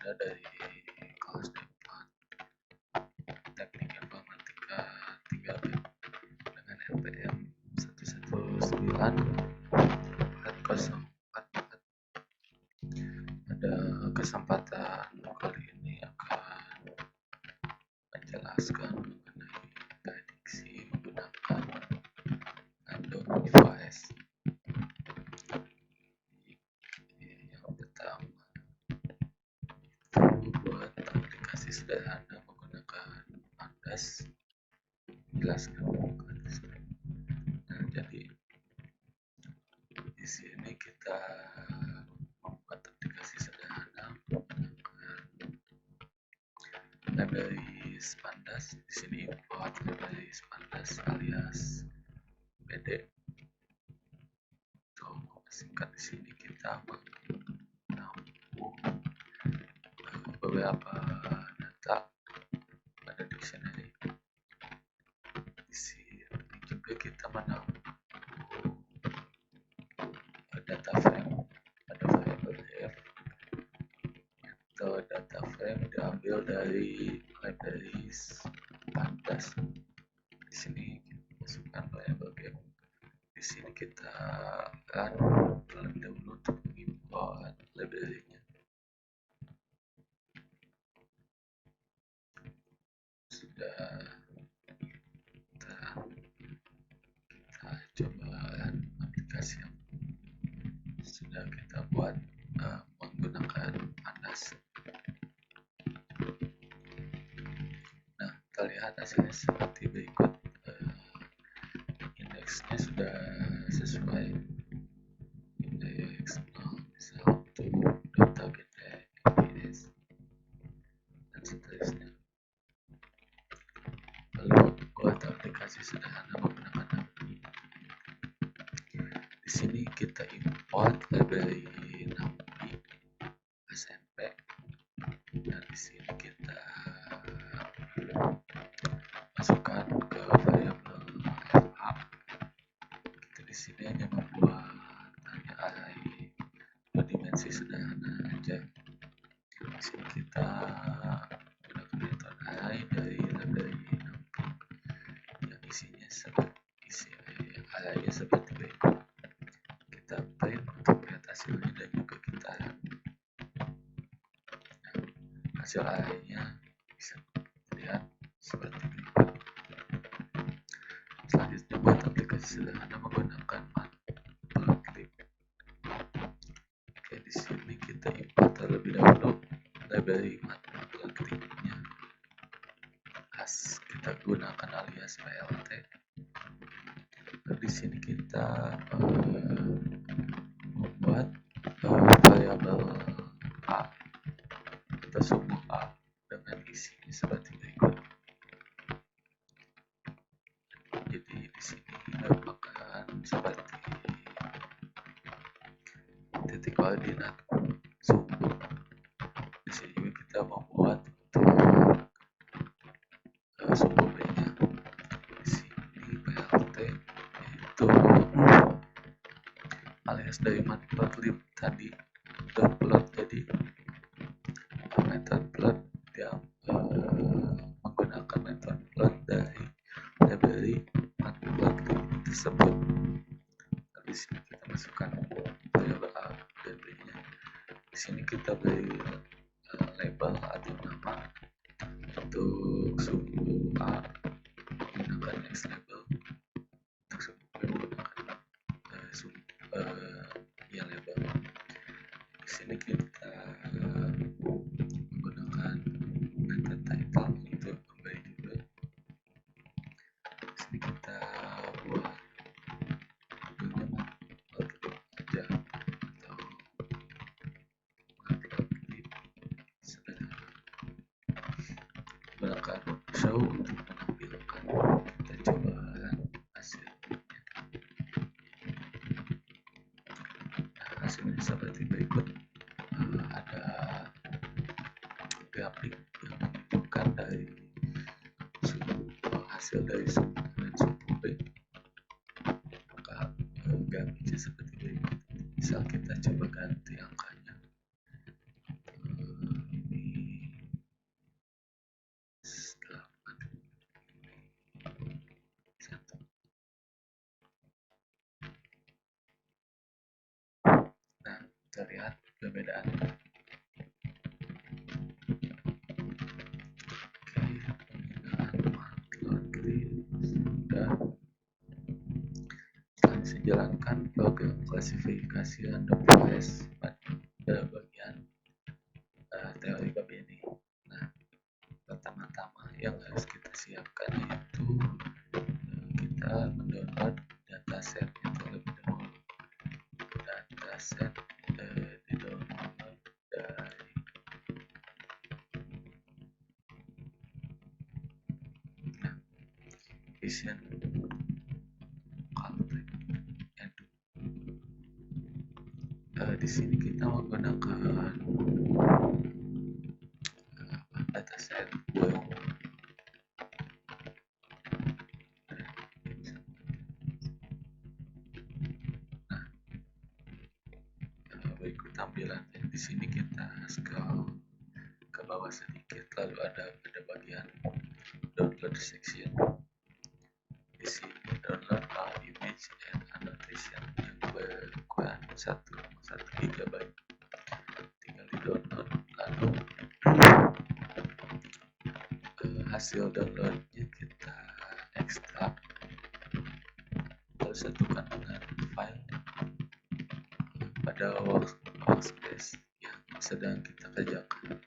ada dari kelas D4 Teknik Informatika 3B dengan NPM 119.404. Pada kesempatan kali ini akan menjelaskan mengenai prediksi menggunakan Adobe Flash. Yang pertama itu buat aplikasi sederhana menggunakan Pandas. Jelaskan. Nah, jadi di sini kita membuat aplikasi sederhana menggunakan library Pandas. Di sini import library Pandas alias PD. Untuk singkat di sini kita menampung beberapa data pada dictionary. Di sini juga kita menampung data frame pada variabel def atau data frame diambil dari libraries Pandas. Di sini kita masukkan variabel def. Di sini kita akan terlebih dahulu untuk mengimport library-nya. Sudah kita coba aplikasi yang sudah kita buat menggunakan Pandas. Nah, kita lihat hasilnya seperti berikut. Indeksnya sudah sesuai. Indeks 0 misal untuk data GTS dan seterusnya. Lalu buat aplikasi sederhana menggunakan NumPy. Di sini kita import library NumPy SMP. Dan di sini kita masukkan ke variabel fa. Kita di sini hanya membuat array berdimensi sederhana aja. Di sini kita gunakan metode array dari library NumPy yang isinya seperti arraynya seperti berikut. Kita print untuk lihat hasilnya dan juga kita hasil arraynya bisa dilihat seperti berikut. Selanjutnya buat aplikasi sederhana menggunakan Matplotlib. Oke, di sini kita import terlebih dahulu library Matplotlib-nya. Kita gunakan alias plt. Dan di sini kita membuat variabel a atau suku a dengan isinya seperti berikut. Jadi di sini merupakan seperti titik koordinat suku. Di sini juga kita membuat untuk suku b-nya. Di sini plt itu alias dari Matplotlib tadi untuk plot. Jadi metode plot yang menggunakan metode plot dari library Matplotlib tersebut. Di sini kita masukkan variabel a dan b-nya. Di sini kita beri label atau nama. Untuk suku a menggunakan next label. Untuk suku b menggunakan label. Di sini kita menggunakan metode title untuk memberi judul. Di sini kita buat judulnya Matplotlib aja atau Matplotlib sederhana. Gunakan show untuk menampilkan. Kita coba hasilnya. Hasilnya seperti berikut. Ada grafik yang menunjukkan dari hasil dari suku dan suku B. Maka grafiknya seperti berikut. Misal kita coba ganti angkanya. Ini terlihat perbedaannya. Oke, penggunaan markdown grid sudah. Setelah dijalankan program klasifikasi random forest pada bagian teori bab ini. Nah, pertama-tama yang harus kita siapkan yaitu kita mendownload datasetnya terlebih dahulu. Dataset di-download dari Vision Caltech Edu. Di sini kita menggunakan dataset web. Berikut tampilannya. Di sini kita scroll ke bawah sedikit, lalu ada bagian download section. Di sini download all image and annotation yang berukuran 1,1 GB. Tinggal di download, lalu hasil downloadnya kita ekstrak, lalu satukan dengan file pada workspace yang sedang kita kerjakan.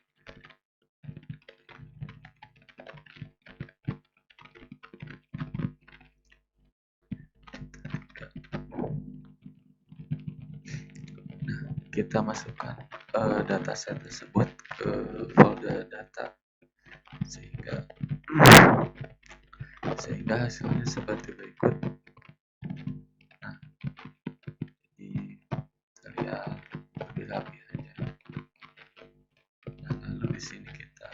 Nah, kita masukkan dataset tersebut ke folder data sehingga hasilnya seperti berikut. Nah, jadi terlihat lebih rapi aja. Nah, lalu di sini kita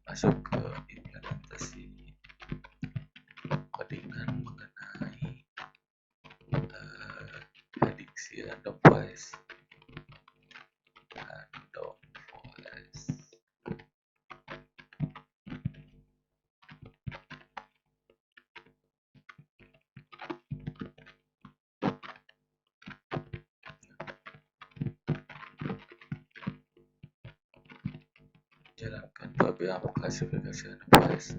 masuk ke implementasi codingan mengenai prediksi random forest. Jalankan program klasifikasi random forest.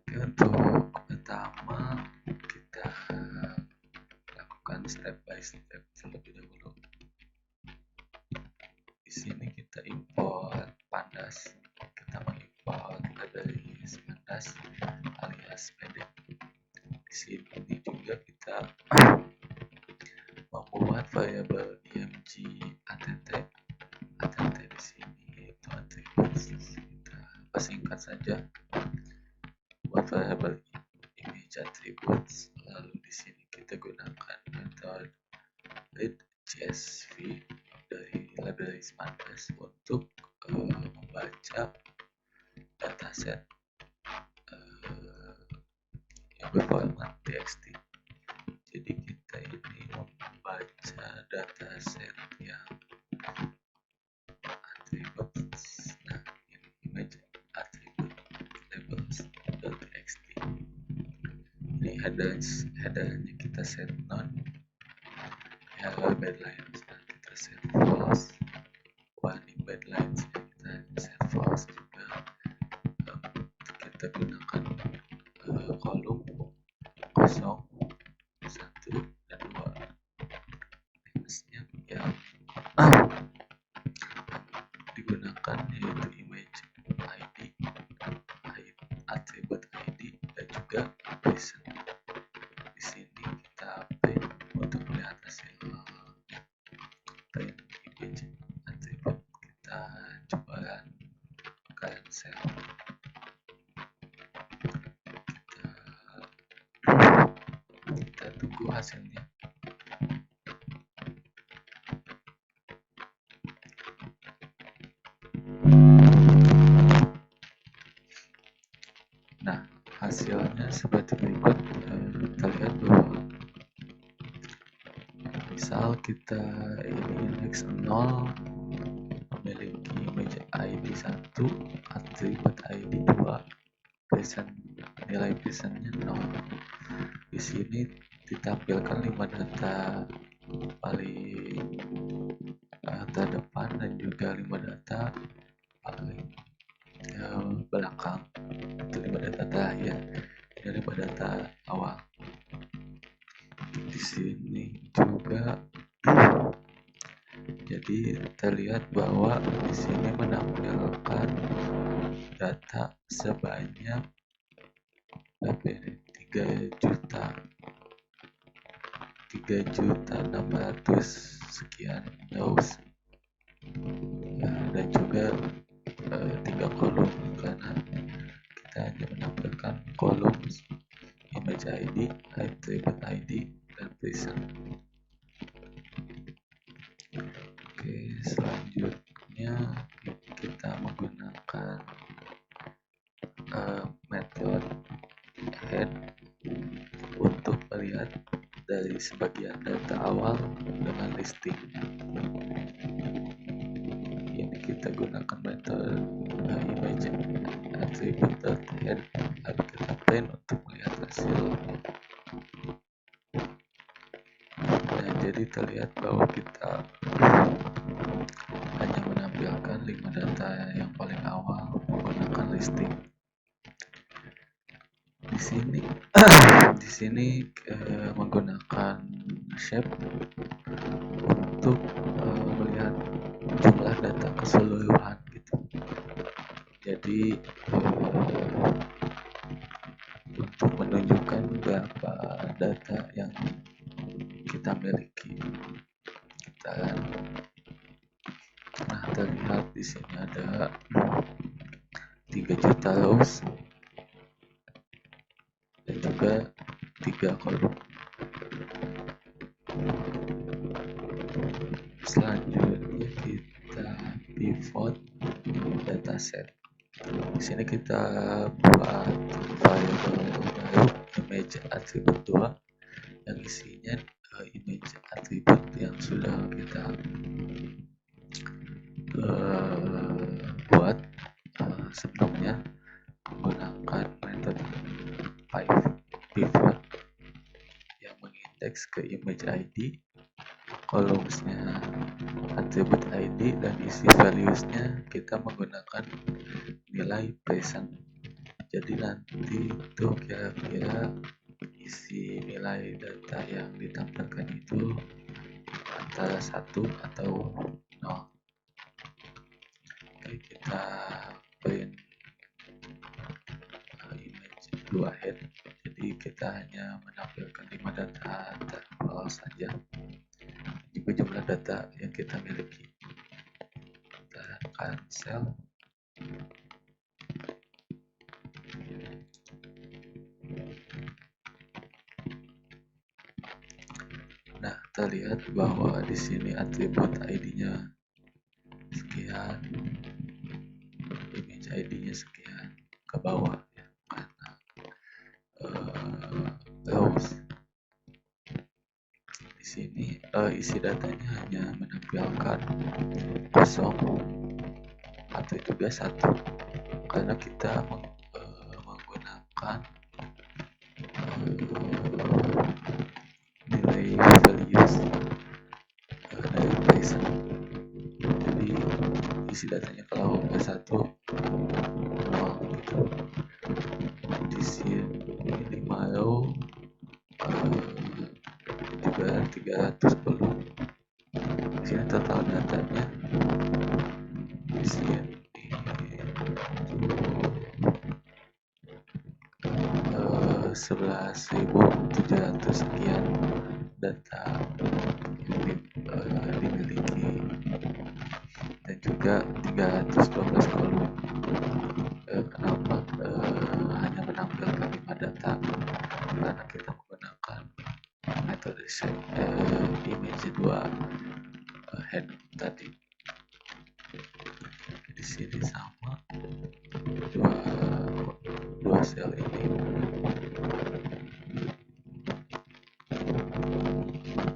Untuk pertama kita lakukan step by step terlebih dahulu. Di sini kita import pandas. Kita mengimport library pandas alias PD. Di sini juga kita membuat variabel img att. Att di sini yaitu attributes. Kita persingkat saja. Buat variabel image attributes, lalu di sini kita gunakan metode read.csv dari library pandas untuk membaca dataset yang berformat txt. Jadi kita ini membaca dataset yang attributes. Nah, ini image attribute labels.txt. Ini headernya kita set none, error badlines kita set false, warning badlines kita set false juga. Kita gunakan kolom kosong 1 dan 2. Teknisnya yang digunakan yaitu image ID, attribute ID, dan juga person. Di sini kita print untuk melihat hasil print image attribute. Kita coba run cell. Kita tunggu hasilnya. Nah, hasilnya seperti berikut. Terlihat bahwa misal kita ini index 0 memiliki image ID 1, attribute ID 2, nilai personnya 0. Di sini ditampilkan 5 data paling terdepan dan juga 5 data paling belakang. Itu 5 data terakhir dari 5 data awal. Di sini juga jadi terlihat bahwa di sini menampilkan data sebanyak 3.600 sekian rows dan juga 3 kolom karena kita hanya menampilkan kolom image ID, attribute ID, dan prism. Oke, selanjutnya kita menggunakan metode head untuk melihat dari sebagian data awal dengan listingnya. Ini kita gunakan metode image attribute.head lalu kita print untuk melihat hasilnya. Nah, jadi terlihat bahwa kita hanya menampilkan 5 data yang paling awal menggunakan listing. Di sini menggunakan shape untuk melihat jumlah data keseluruhan gitu. Jadi untuk menunjukkan berapa data yang kita miliki. Nah, terlihat di sini ada 3 juta rows dan juga 3 kolom. Selanjutnya kita pivot dataset. Di sini kita buat variable baru image attribute 2 yang isinya image attribute yang sudah kita buat sebelumnya menggunakan metode pivot yang mengindeks ke image ID, columns-nya attribute ID, dan isi values-nya kita menggunakan nilai present. Jadi nanti itu kira-kira isi nilai data yang ditampilkan itu antara 1 atau 0. Oke, kita print image 2 head. Jadi kita hanya menampilkan 5 data terawal saja, juga jumlah data yang kita miliki. Kita cancel. Nah, terlihat bahwa di sini atribut ID-nya sekian, image ID-nya sekian ke bawah ya, karena rows. Di sini isi datanya hanya menampilkan kosong atau juga 1 karena kita menggunakan nilai values dari present. Jadi isi datanya kalau ke 1 0 gitu. Di sini 5 row juga 310. Di sini total datanya di sini 11.700 sekian data yang dimiliki dan juga 312 kolom. Kenapa hanya menampilkan 5 data? Karena kita menggunakan metode image 2 head tadi. Di sini sama dua sel ini.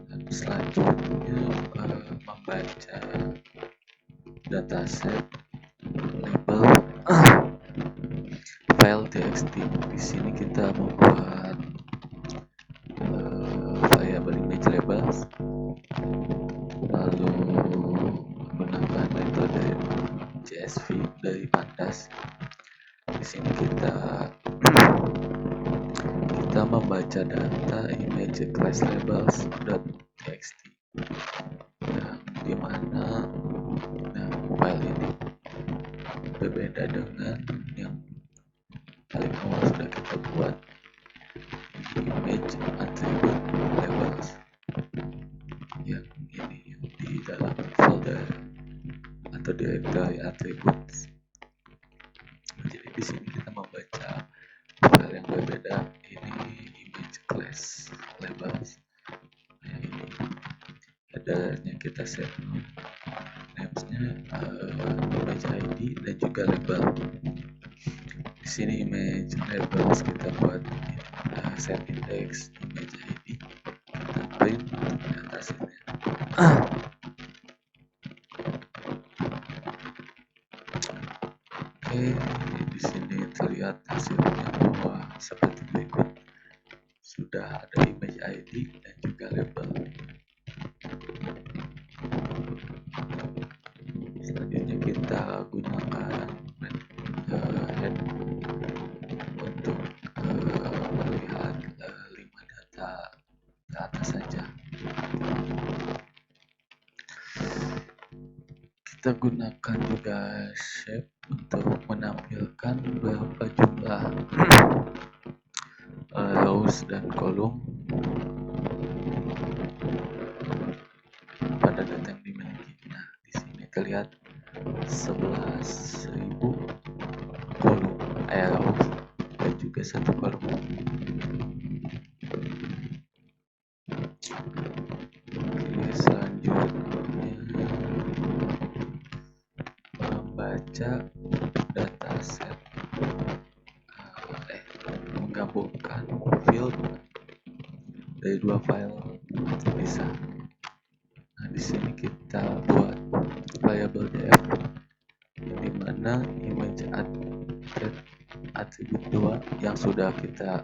Dan selanjutnya membaca dataset label file txt. Di sini kita membuat atas. Di sini kita membaca data image class labels.txt yang dimana file ini berbeda dengan yang paling awal sudah kita buat di image attribute labels yang ini di dalam folder atau directory attributes. Jadi di sini kita membaca file yang berbeda, ini image class labels. Nah, ini headernya kita set namesnya image ID dan juga label. Di sini image labels kita buat set index image ID, kita print di atas ini. Oke, di sini terlihat hasilnya bahwa seperti berikut. Sudah ada image ID dan juga label. Selanjutnya kita gunakan head untuk melihat 5 data ke atas saja. Kita gunakan juga shape untuk menampilkan berapa jumlah rows dan kolom pada data yang dimiliki. Nah, di sini terlihat 11.000 kolom rows dan juga 1 kolom. Oke, selanjutnya membaca dataset, menggabungkan field dari 2 file bisa. Nah, di sini kita buat variable df di mana image attribute 2 yang sudah kita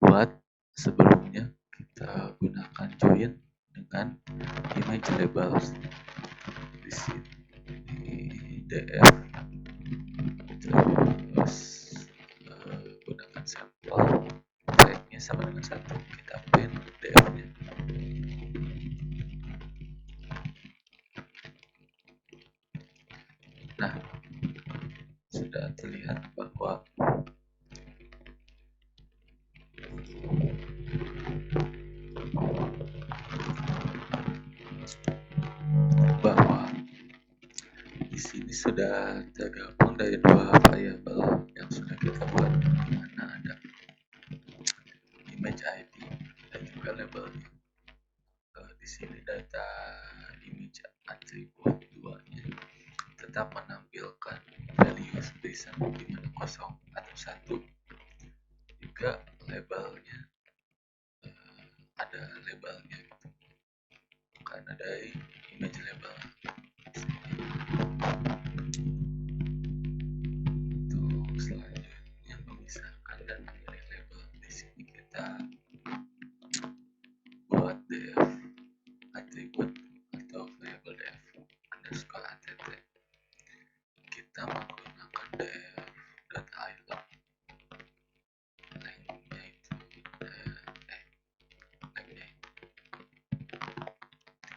buat sebelumnya, kita gunakan join dengan image labels. Di sini df terus gunakan sampel type-nya sama dengan 1, kita print df-nya. Nah, sudah terlihat bahwa di sini sudah tergabung dari 2 variabel yang sudah kita buat, di mana ada image ID dan juga labelnya. Di sini data image attribute 2-nya tetap menampilkan value tulisan di mana 0 atau 1. Juga labelnya ada labelnya gitu, karena dari image label. Untuk selanjutnya memisahkan dan memilih label, di sini kita buat def attribute atau variable def underscore att. Kita menggunakan def.ilog, lengthnya itu lengthnya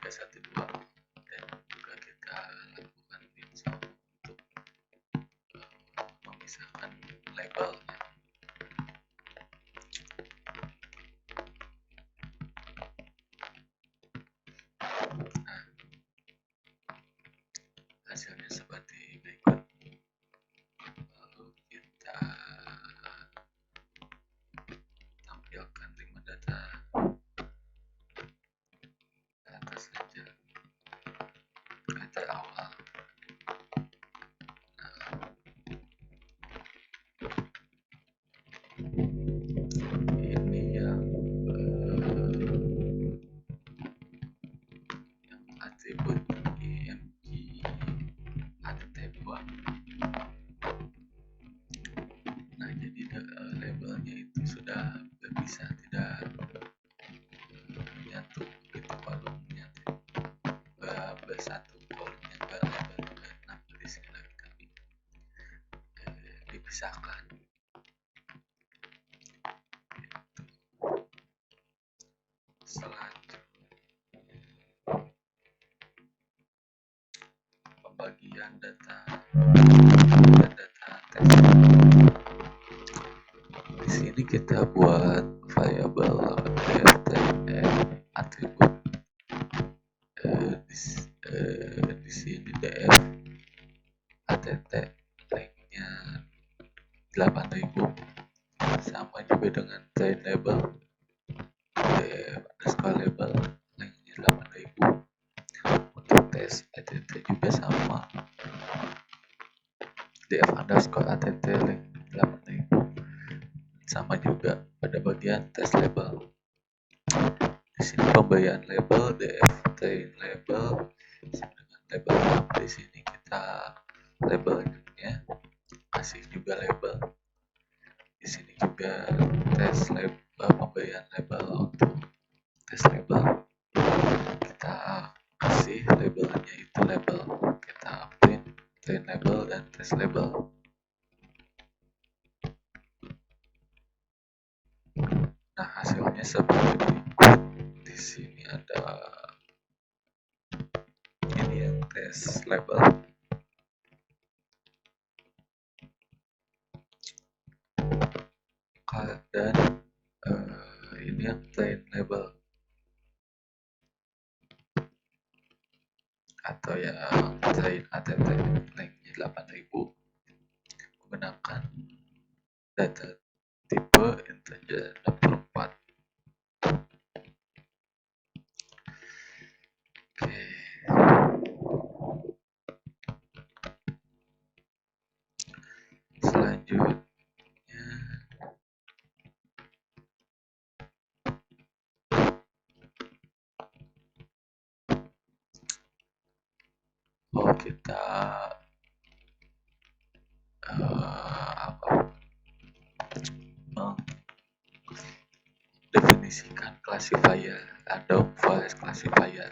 312, dan juga kita lakukan install untuk memisahkan labelnya. Nah, hasilnya seperti berikut. Lalu kita tampilkan 5 data ke atas saja, data awal. Ini yang atribut img att2. Nah, jadi labelnya itu sudah berpisah, tidak menyatu gitu kolomnya, bersatu kolomnya ke label. Nah, di sini lagi Selanjutnya pembagian data dan data tes. Di sini kita buat variabel dftm atribut. Di sini df att linknya 8000, sama juga dengan train label df underscore label linknya 8000. Untuk tes att juga sama, df underscore att link 8000, sama juga pada bagian tes label. Di sini pemberian label df train label sama dengan label name. Di sini kita labelnya kasih juga label. Di sini juga tes label, pemberian label untuk tes label. Kita kasih labelnya itu label. Kita print train label dan tes label. Nah, hasilnya seperti berikut. Di sini ada ini yang tes label, dan ini yang train label atau yang train att linknya 8000 menggunakan data tipe integer 64. Oke. Selanjutnya kita mendefinisikan classifier random forest classifier.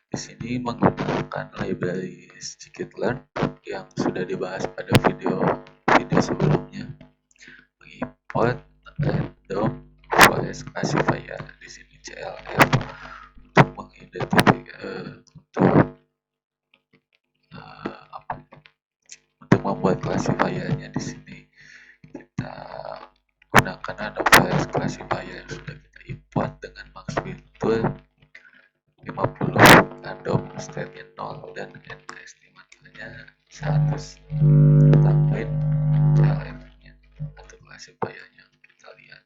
Di sini menggunakan library scikit-learn yang sudah dibahas pada video sebelumnya. Mengimport random forest classifier, di sini clf, untuk mengidentifikasi untuk membuat classifiernya. Di sini kita gunakan random forest classifier yang sudah kita import dengan Maxwin tool 50, random state-nya 0 dan n estimatornya 100. Tambahin clf-nya atau classifier-nya, kita lihat.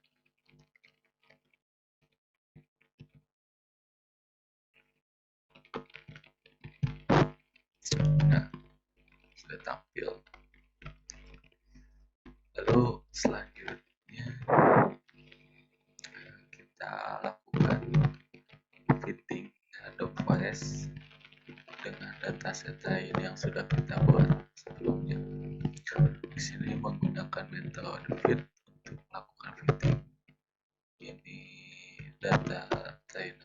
Nah, sudah tampil. Lalu selanjutnya kita lakukan fitting random forest dengan dataset lain yang sudah kita buat sebelumnya. Di sini menggunakan metode fit untuk melakukan fitting. Ini data train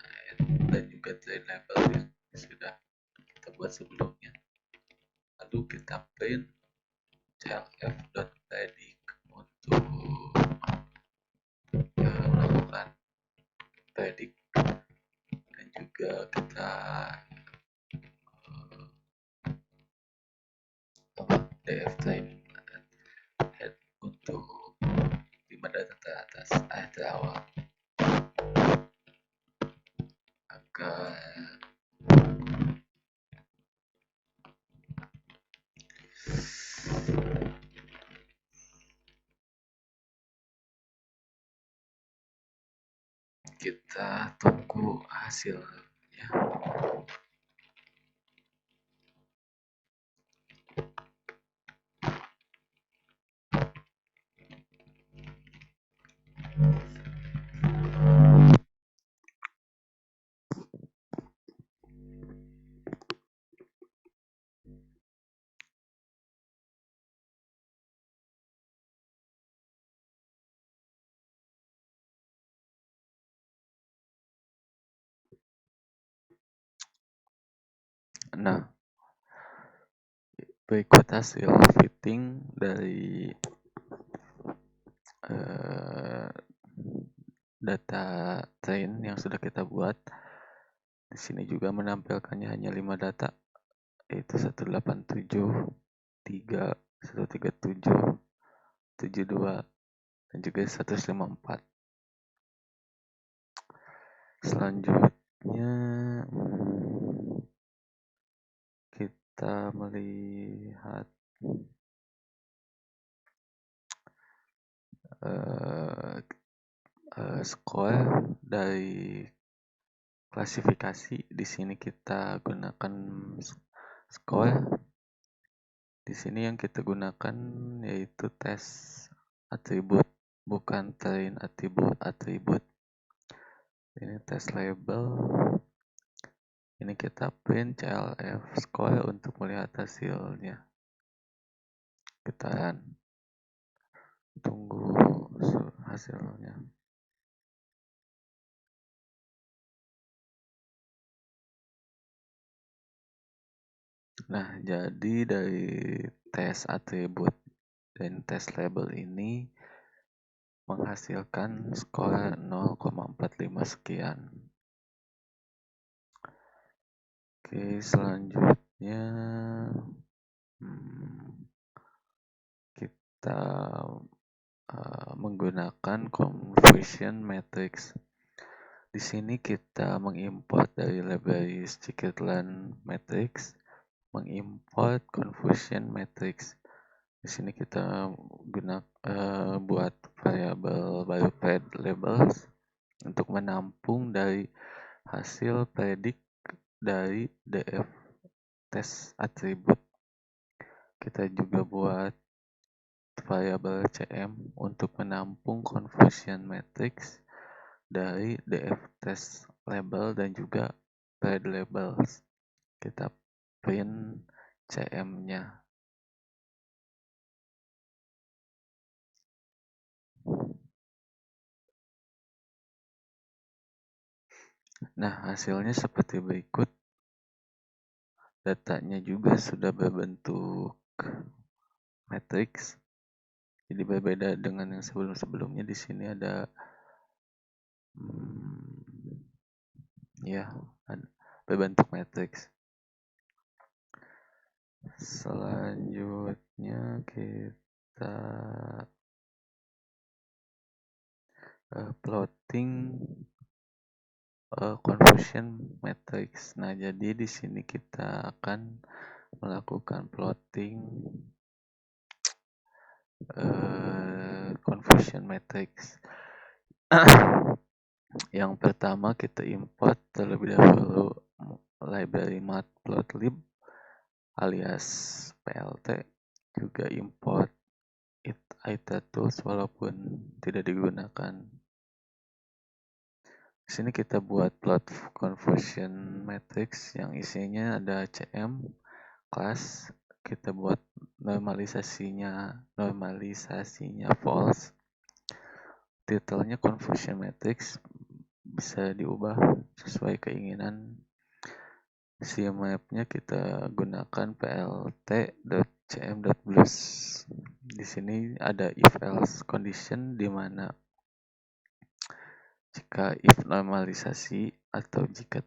dan juga train label yang sudah kita buat sebelumnya. Lalu kita print clf.predict untuk melakukan predict, dan juga kita df train head untuk 5 data teratas terawal agar kita tunggu hasilnya. Nah, berikut hasil fitting dari data train yang sudah kita buat. Di sini juga menampilkannya hanya 5 data, yaitu 187, 3, 137, 72, dan juga 154. Selanjutnya kita melihat score dari klasifikasi. Di sini kita gunakan score. Di sini yang kita gunakan yaitu tes atribut, bukan train atribut. Ini tes label. Ini kita print CLF score untuk melihat hasilnya. Kita tunggu hasilnya. Nah, jadi dari tes atribut dan tes label ini menghasilkan skor 0,45 sekian. Oke, selanjutnya kita menggunakan conversion matrix. Di sini kita mengimport dari library scikit-learn matrix, mengimport conversion matrix. Di sini kita buat variabel baru pred labels untuk menampung dari hasil predik dari df tes atribut. Kita juga buat variabel cm untuk menampung conversion matrix dari df test label dan juga pred labels. Kita print cm-nya. Nah, hasilnya seperti berikut. Datanya juga sudah berbentuk matrix. Jadi berbeda dengan yang sebelum-sebelumnya. Di sini ada berbentuk matrix. Selanjutnya kita plotting conversion matrix. Nah, jadi di sini kita akan melakukan plotting conversion matrix. Yang pertama kita import terlebih dahulu library matplotlib alias plt, juga import itatools walaupun tidak digunakan. Di sini kita buat plot conversion matrix yang isinya ada cm class. Kita buat normalisasinya false. Titelnya conversion matrix bisa diubah sesuai keinginan. CMapnya kita gunakan plt.cm.blues. Di sini ada if else condition di mana jika if normalisasi atau jika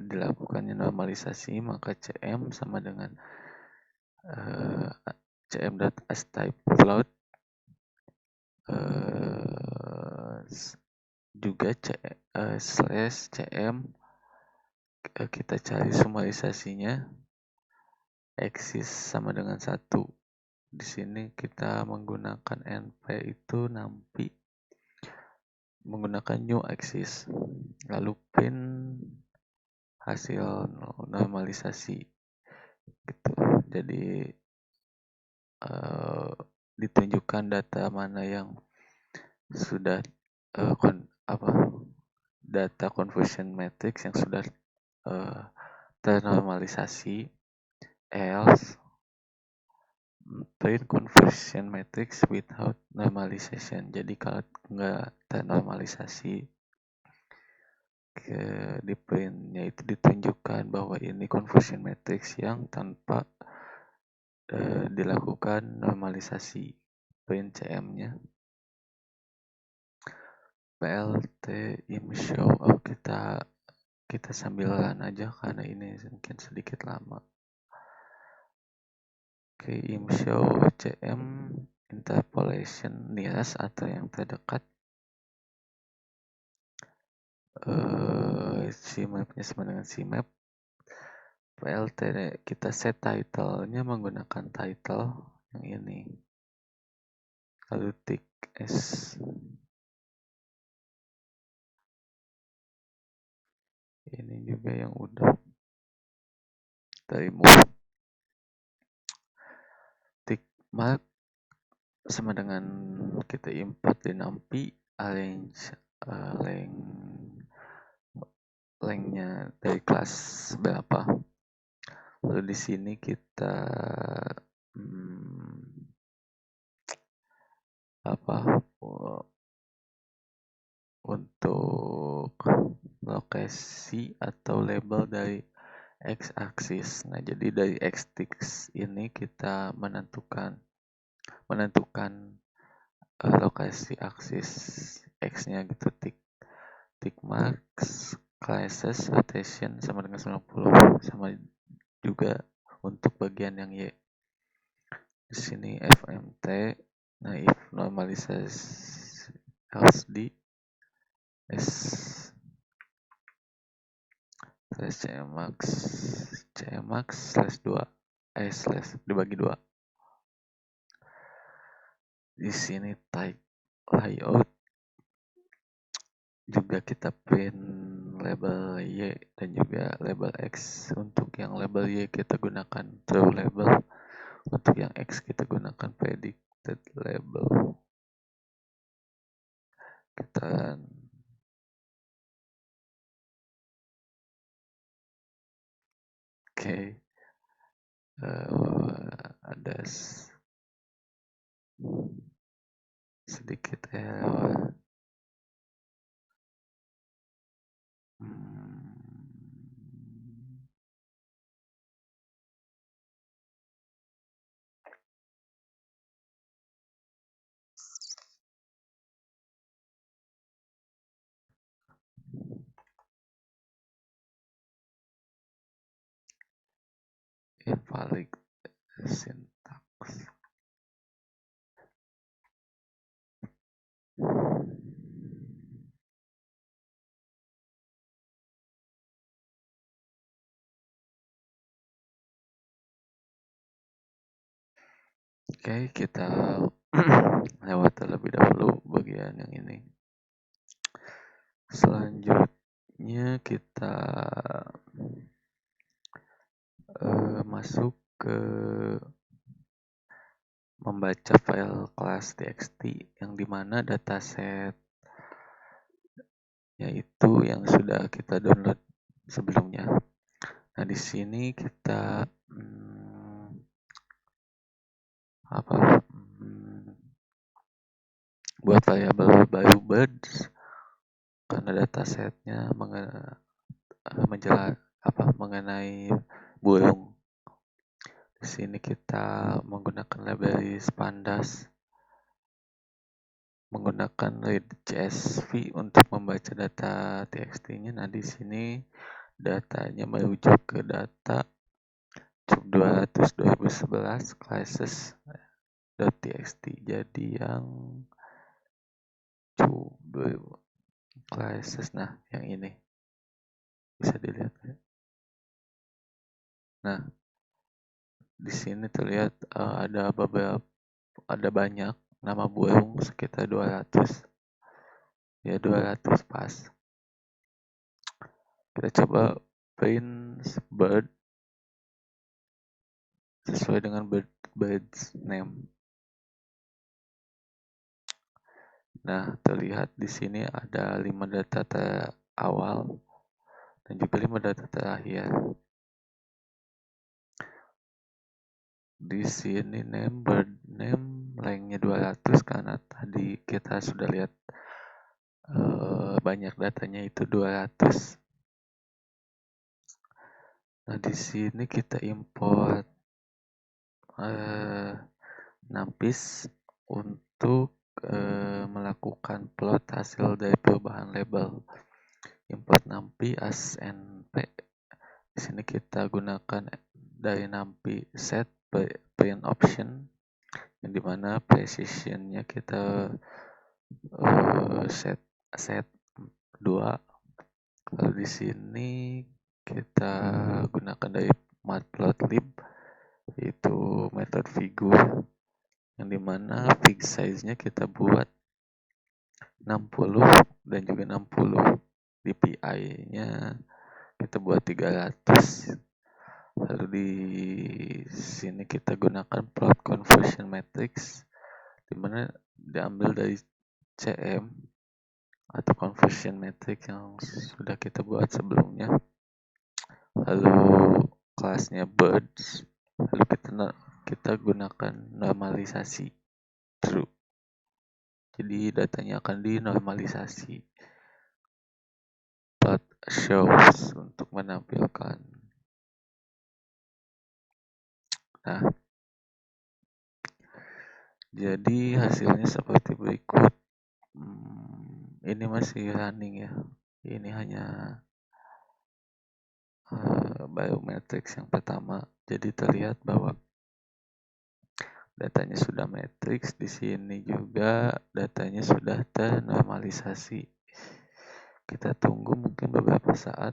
dilakukannya normalisasi maka cm sama dengan cm.astype float juga slash cm kita cari summarisasinya axis sama dengan 1. Di sini kita menggunakan np itu nampi menggunakan new axis, lalu print hasil normalisasi gitu. Jadi ditunjukkan data mana yang sudah data conversion matrix yang sudah ternormalisasi, else print conversion matrix without normalization. Jadi kalau nggak ternormalisasi, di printnya itu ditunjukkan bahwa ini conversion matrix yang tanpa dilakukan normalisasi print cm-nya. plt imshow. Oh, kita sambil run aja karena ini mungkin sedikit lama. Oke, imshow cm interpolation nearest atau yang terdekat. Cmap-nya sama dengan cmap. plt kita set title-nya menggunakan title yang ini. Lalu tick s. Ini juga yang udah dari move. Tick mark sama dengan kita import di numpy arrange lengthnya dari kelas berapa. Lalu di sini kita untuk lokasi atau label dari x-axis. Nah, jadi dari x-axis ini kita menentukan lokasi aksis x-nya gitu, tick marks, classes, rotation sama dengan 90, sama juga untuk bagian yang y. Di sini fmt. Nah, if normalizes else d s slash cmax slash 2 slash dibagi 2. Di sini type layout juga kita print label y dan juga label x. Untuk yang label y kita gunakan true label, untuk yang x kita gunakan predicted label. Kita ada sedikit error. Invalid syntax. Oke, kita lewat terlebih dahulu bagian yang ini. Selanjutnya kita masuk ke membaca file kelas txt yang dimana dataset yaitu yang sudah kita download sebelumnya. Nah, di sini kita buat variabel baru birds karena datasetnya mengenai burung. Di sini kita menggunakan library pandas, menggunakan read.csv untuk membaca data txt-nya. Nah, di sini datanya merujuk ke data cub 200 2011 classes.txt. Jadi yang cub classes, nah yang ini bisa dilihat ya. Nah, di sini terlihat ada banyak nama burung, sekitar 200. Ya, 200 pas. Kita coba print bird sesuai dengan bird's name. Nah, terlihat di sini ada 5 data awal dan juga 5 data terakhir. Di sini bird name lengthnya 200 karena tadi kita sudah lihat banyak datanya itu 200. Nah, di sini kita import numpys untuk melakukan plot hasil dari perubahan label. Import numpy as np. Di sini kita gunakan dari numpy set print option, yang dimana precisionnya kita set 2. Lalu di sini kita gunakan dari matplotlib, yaitu metode figur, yang dimana fig size-nya kita buat 60 dan juga 60. DPI-nya kita buat 300. Lalu di sini kita gunakan plot conversion matrix, dimana diambil dari CM atau conversion matrix yang sudah kita buat sebelumnya. Lalu kelasnya birds, lalu kita gunakan normalisasi true. Jadi datanya akan dinormalisasi. Plot shows untuk menampilkan. Nah, jadi hasilnya seperti berikut. Ini masih running ya. Ini hanya biometrics yang pertama. Jadi terlihat bahwa datanya sudah matrix. Di sini juga datanya sudah ternormalisasi. Kita tunggu mungkin beberapa saat.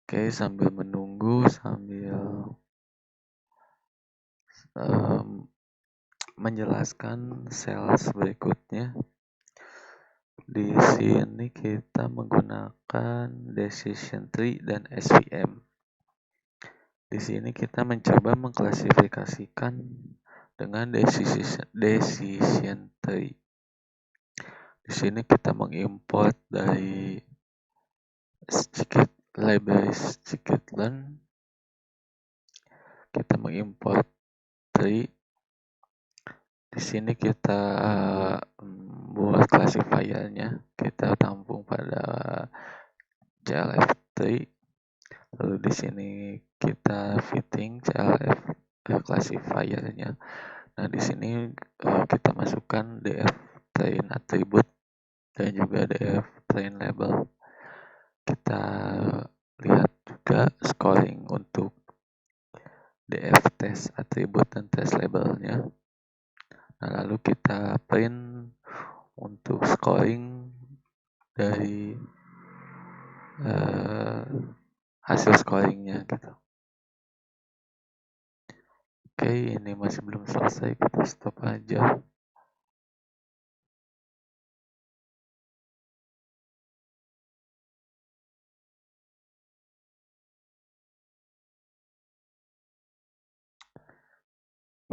Oke, sambil menunggu, sambil menjelaskan sales berikutnya. Di sini kita menggunakan decision tree dan SVM. Di sini kita mencoba mengklasifikasikan dengan decision tree. Di sini kita mengimport dari library scikit-learn. Kita mengimport tree. Di sini kita buat classifiernya, kita tampung pada clf tree. Lalu di sini kita fitting clf classifiernya. Nah, di sini kita masukkan df train attribute dan juga df train label. Kita lihat juga scoring untuk df test attribute dan test labelnya. Nah, lalu kita print untuk scoring dari hasil scoringnya gitu. Oke, ini masih belum selesai, kita stop aja.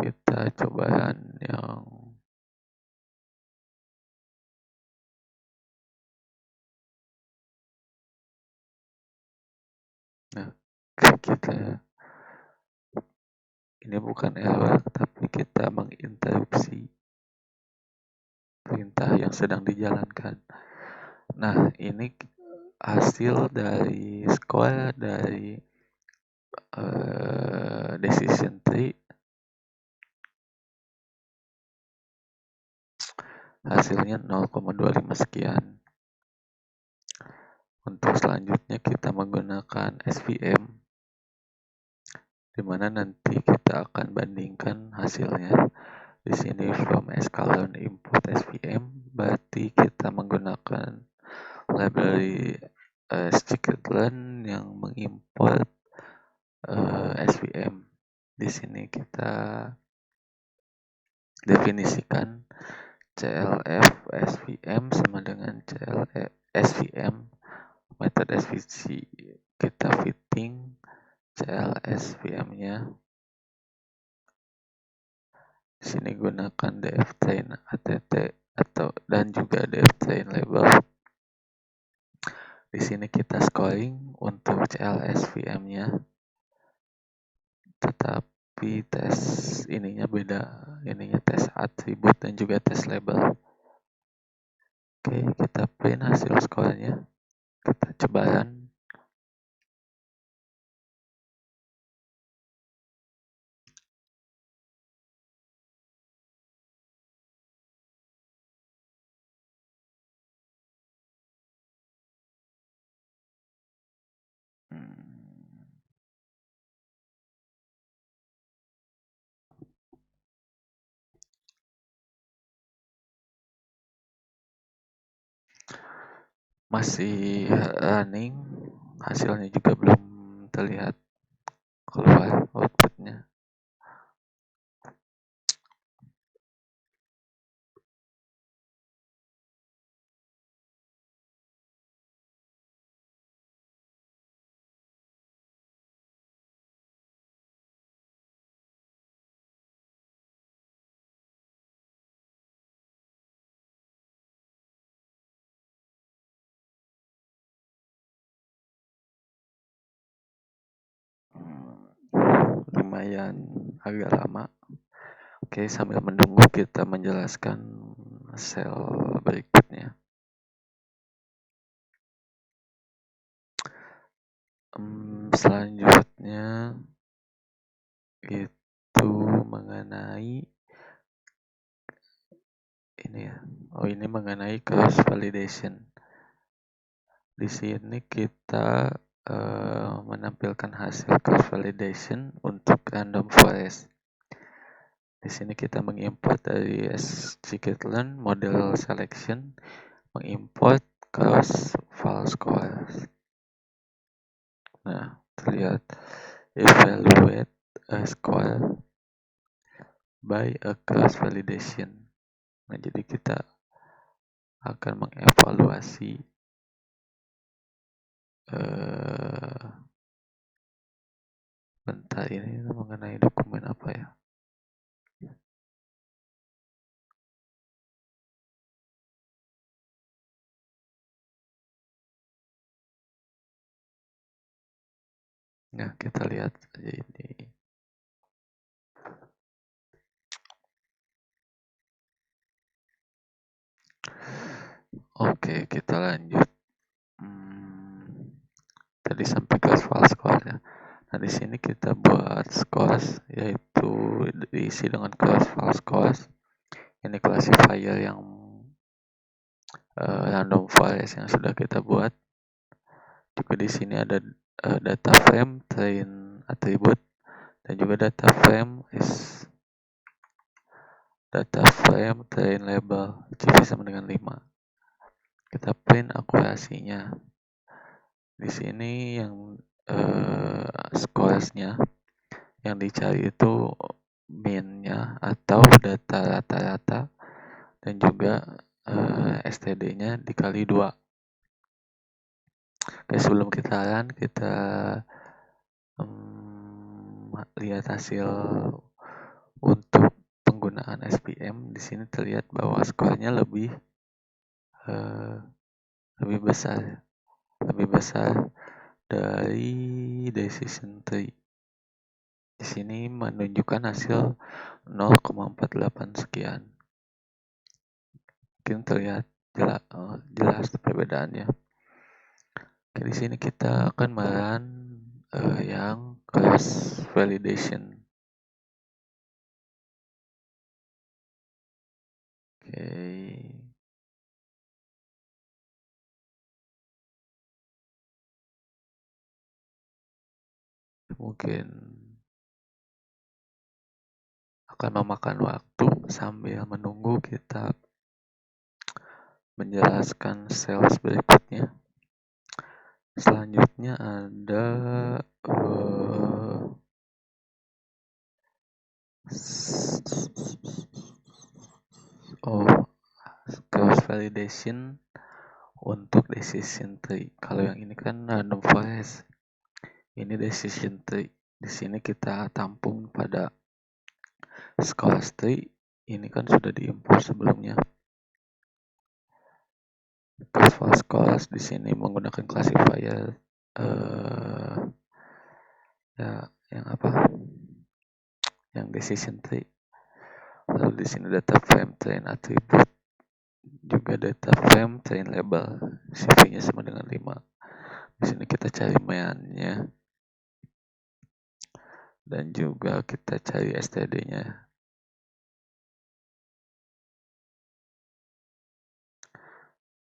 Kita coba yang kita ini bukan error, tapi kita menginterupsi perintah yang sedang dijalankan. Nah, ini hasil dari score dari decision tree. Hasilnya 0,25 sekian. Untuk selanjutnya kita menggunakan SVM, di mana nanti kita akan bandingkan hasilnya. Di sini from scikit-learn import SVM, berarti kita menggunakan library scikit-learn yang mengimport SVM. Di sini kita definisikan clf SVM sama dengan SVM. Metode SVC kita fitting CLSVM-nya. Di sini gunakan dftrain att dan juga dftrain label. Di sini kita scoring untuk CLSVM-nya. Tetapi tes ininya beda. Ininya tes atribut dan juga tes label. Oke, kita print hasil skornya. Kita coba run. masih running, hasilnya juga belum terlihat keluar outputnya. Lumayan agak lama. Oke, sambil menunggu kita menjelaskan sel berikutnya. Selanjutnya itu mengenai ini ya. Ini mengenai cross validation. Di sini kita menampilkan hasil cross validation untuk random forest. Di sini kita mengimport dari scikit-learn model selection, mengimport cross val scores. Nah, terlihat evaluate a score by a cross validation. Nah, jadi kita akan mengevaluasi bentar, ini mengenai dokumen apa ya? Nah, kita lihat aja ini. Oke, kita lanjut. Tadi sampai ke file score ya. Nah, di sini kita buat scores, yaitu diisi dengan class file scores. Ini classifier yang random forest yang sudah kita buat. Juga di sini ada data frame train attribute dan juga data frame train label CV sama dengan 5. Kita print akurasinya. Di sini yang scoresnya yang dicari itu min-nya atau data rata-rata dan juga STD-nya dikali 2. Oke, sebelum kita run, kita lihat hasil untuk penggunaan SPM. Di sini terlihat bahwa skornya lebih besar dari decision tree. Di sini menunjukkan hasil 0,48 sekian. Mungkin terlihat jelas perbedaannya. Oke, di sini kita akan merun yang cross validation. Oke. Mungkin akan memakan waktu sambil menunggu kita menjelaskan sales berikutnya. Selanjutnya ada cross validation untuk decision tree. Kalau yang ini kan random forest, ini decision tree. Di sini kita tampung pada scores tree. Ini kan sudah diimport sebelumnya. Cross scores di sini menggunakan classifier yang apa? Yang decision tree. Lalu di sini data frame train attribute, juga data frame train label, CV-nya sama dengan 5. Di sini kita cari main-nya dan juga kita cari STD-nya.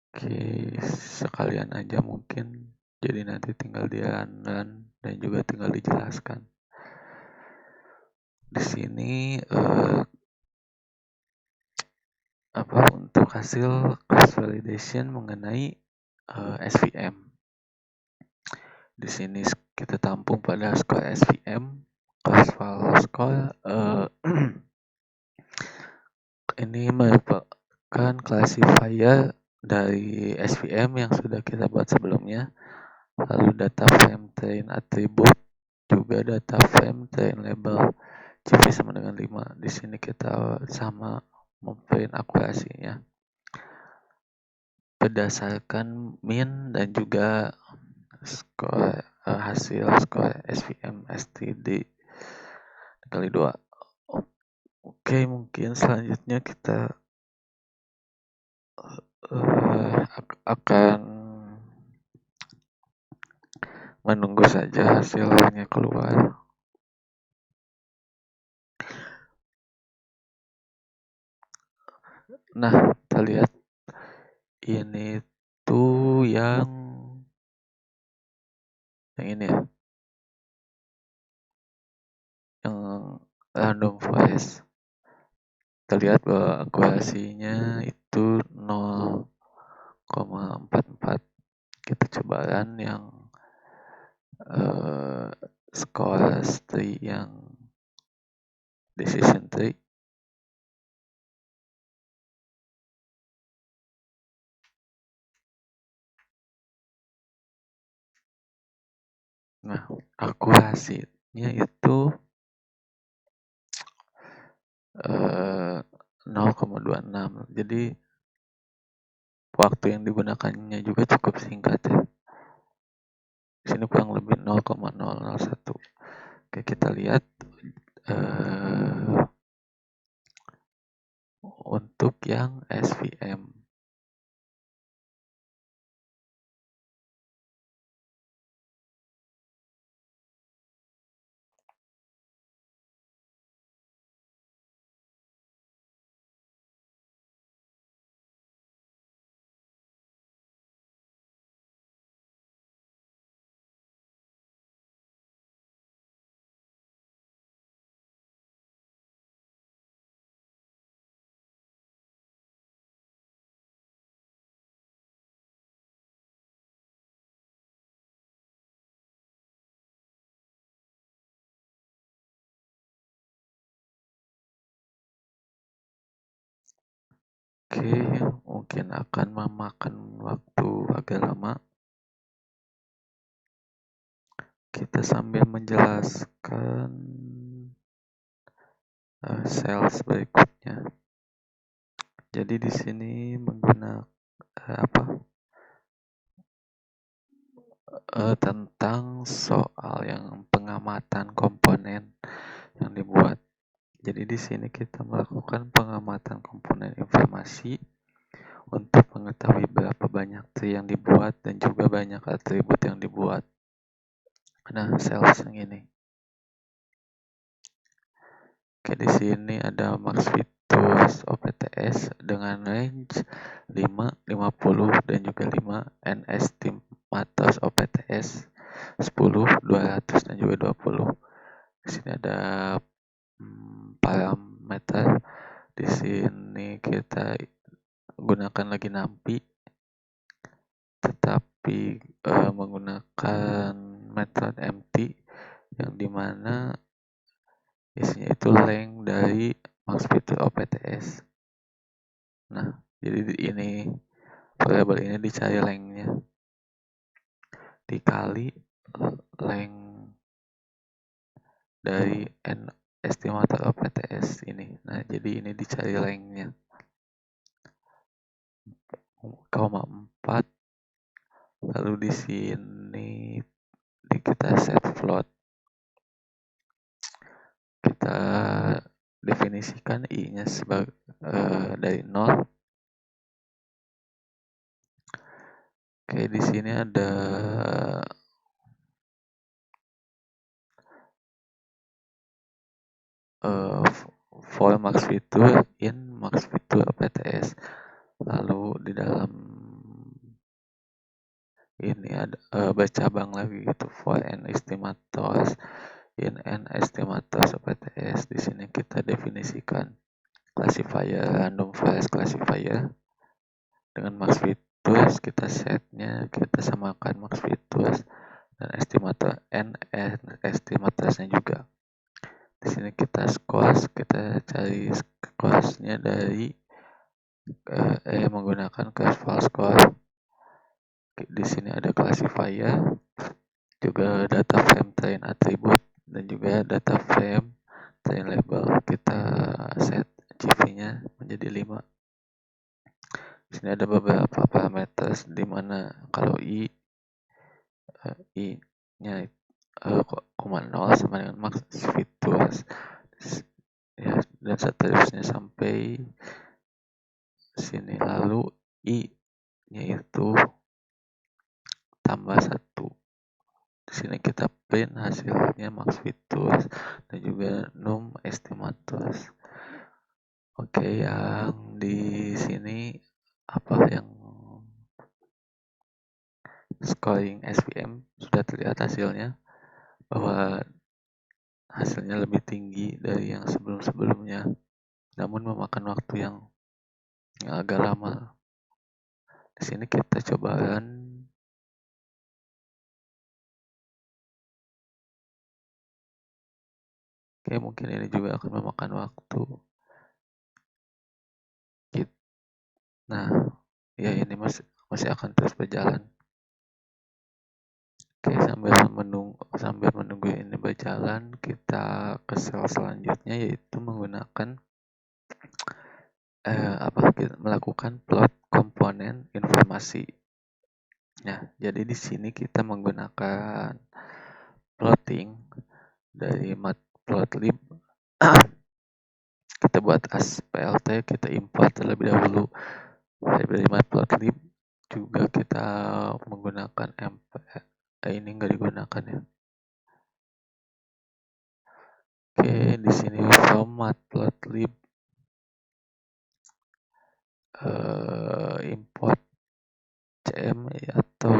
Oke, sekalian aja mungkin. Jadi nanti tinggal di-run dan juga tinggal dijelaskan. Di sini untuk hasil cross validation mengenai SVM. Di sini kita tampung pada skor SVM, class file score. Ini merupakan classifier dari SVM yang sudah kita buat sebelumnya. Lalu data frame train attribute, juga data frame train label CP sama dengan 5. Di sini kita sama memprint akurasinya berdasarkan min dan juga skor hasil skor SVM STD kali 2. Oke, mungkin selanjutnya kita akan menunggu saja hasilnya keluar. Nah, kita lihat ini tuh yang ini ya, yang random forest. Kita lihat bahwa akurasinya itu 0,44. Kita coba run yang score tree yang decision tree. Nah, akurasinya itu 0,26. Jadi waktu yang digunakannya juga cukup singkat ya. Di sini kurang lebih 0,001. Oke, kita lihat untuk yang SVM. Oke, mungkin akan memakan waktu agak lama. Kita sambil menjelaskan sales berikutnya. Jadi di sini menggunakan tentang soal yang pengamatan komponen yang dibuat. Jadi di sini kita melakukan pengamatan komponen informasi untuk mengetahui berapa banyak tree yang dibuat dan juga banyak atribut yang dibuat. Nah, sales yang ini. Oke, di sini ada max features OPTS dengan range 5, 50 dan juga 5, and estimators OPTS 10, 200 dan juga 20. Di sini ada parameter. Di sini kita gunakan lagi NumPy, tetapi menggunakan method empty yang dimana isinya itu length dari max feature OPTS. Nah, jadi ini variabel ini dicari length-nya dikali length dari n estimator OPTS ini. Nah, jadi ini dicari length-nya 0,4. Lalu di sini kita set float. Kita definisikan i-nya sebagai dari 0. Oke, di sini ada for max feature in max feature OPTS. Lalu di dalam ini ada bercabang lagi gitu, for n estimators in n estimators OPTS. Di sini kita definisikan classifier random forest classifier dengan max feature Vitus, kita setnya kita samakan max Vitus dan estimator estimatornya juga. Di sini kita squash, kita cari squashnya dari menggunakan class squash. Di sini ada classifier, juga data frame train attribute, dan juga data frame train label. Kita set CV-nya menjadi 5. Di sini ada beberapa parameter di mana kalau i-nya 0 sama dengan max Vitus ya, dan seterusnya sampai sini. Lalu i-nya itu tambah 1. Di sini kita print hasilnya max Vitus dan juga num estimatus. Oke, yang di sini apa yang scoring SVM sudah terlihat hasilnya, bahwa hasilnya lebih tinggi dari yang sebelum-sebelumnya, namun memakan waktu yang agak lama. Di sini kita cobaan oke, mungkin ini juga akan memakan waktu. Nah, ya ini masih akan terus berjalan. Oke, sambil menunggu ini berjalan, kita ke sel selanjutnya, yaitu menggunakan melakukan plot komponen informasi. Nah, jadi di sini kita menggunakan plotting dari matplotlib. Kita buat as plt, kita import terlebih dahulu dari matplotlib. Juga kita menggunakan ini nggak digunakan ya. Oke, di sini from matplotlib import cm atau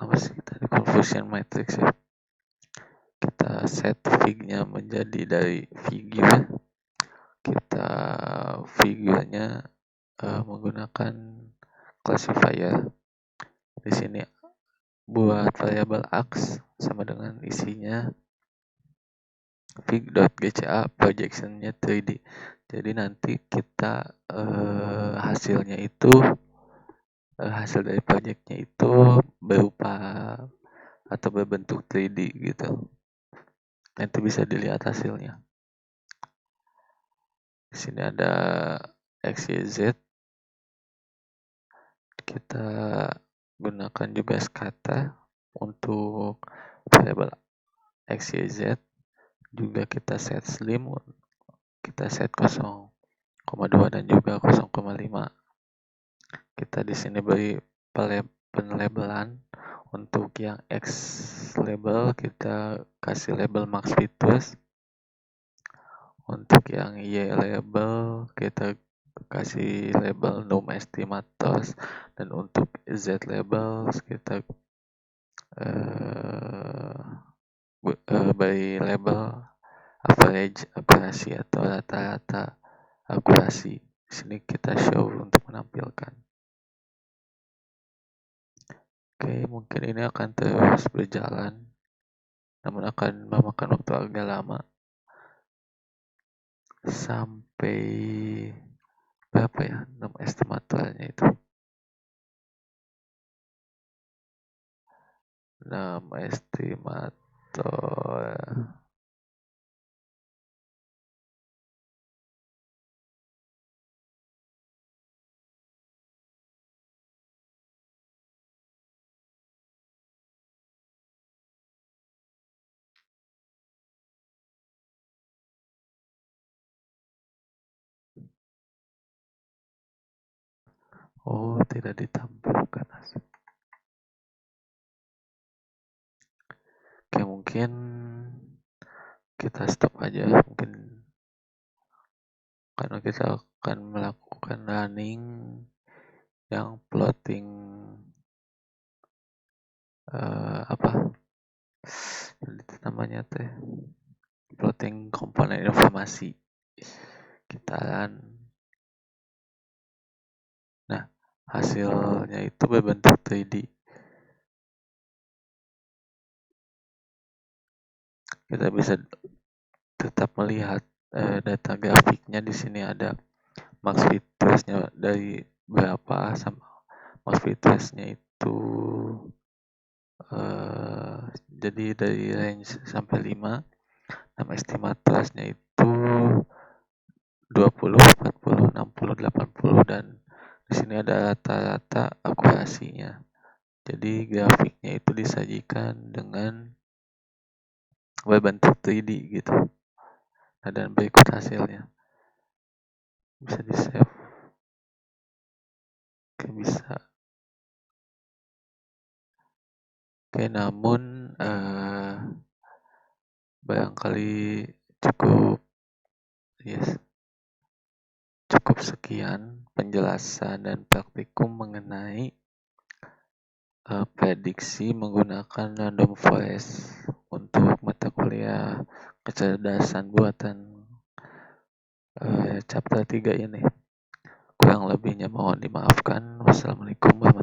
apa sih tadi, confusion matrix ya. Kita set fig-nya menjadi dari figure. Kita figure-nya menggunakan classifier. Di sini buat variabel ax sama dengan isinya fig.gca projection-nya 3D. Jadi nanti kita hasilnya itu hasil dari projectnya itu berupa atau berbentuk 3D gitu. Nanti bisa dilihat hasilnya. Di sini ada x, y, z. Kita gunakan juga scatter untuk variabel x, y, z. Juga kita set slim, kita set 0,2 dan juga 0,5. Kita di sini beri penlabelan. Untuk yang X label kita kasih label max Vitus. Untuk yang Y label kita kasih label num estimatus, dan untuk Z label kita beri label average akurasi atau rata-rata akurasi. Di sini kita show untuk menampilkan. Oke, mungkin ini akan terus berjalan, namun akan memakan waktu agak lama. Sampai berapa ya 6 estimatornya itu? 6 estimator. Oh, tidak ditampilkan. Oke, mungkin kita stop aja. Mungkin karena kita akan melakukan running yang plotting apa itu namanya teh, plotting komponen informasi kita run. Nah, hasilnya itu berbentuk 3D. Kita bisa tetap melihat data grafiknya. Di sini ada max fitnessnya dari berapa, sama max fitnessnya itu jadi dari range sampai 5, nama estimatornya itu 20, 40, 60, 80, dan di sini ada rata-rata akurasinya. Jadi grafiknya itu disajikan dengan berbentuk 3D gitu. Nah, dan berikut hasilnya. Bisa di-save. Oke, bisa. Oke, namun barangkali cukup yes, cukup sekian penjelasan dan praktikum mengenai prediksi menggunakan random forest untuk mata kuliah kecerdasan buatan chapter 3 ini. Kurang lebihnya mohon dimaafkan. Wassalamualaikum warahmatullahi wabarakatuh.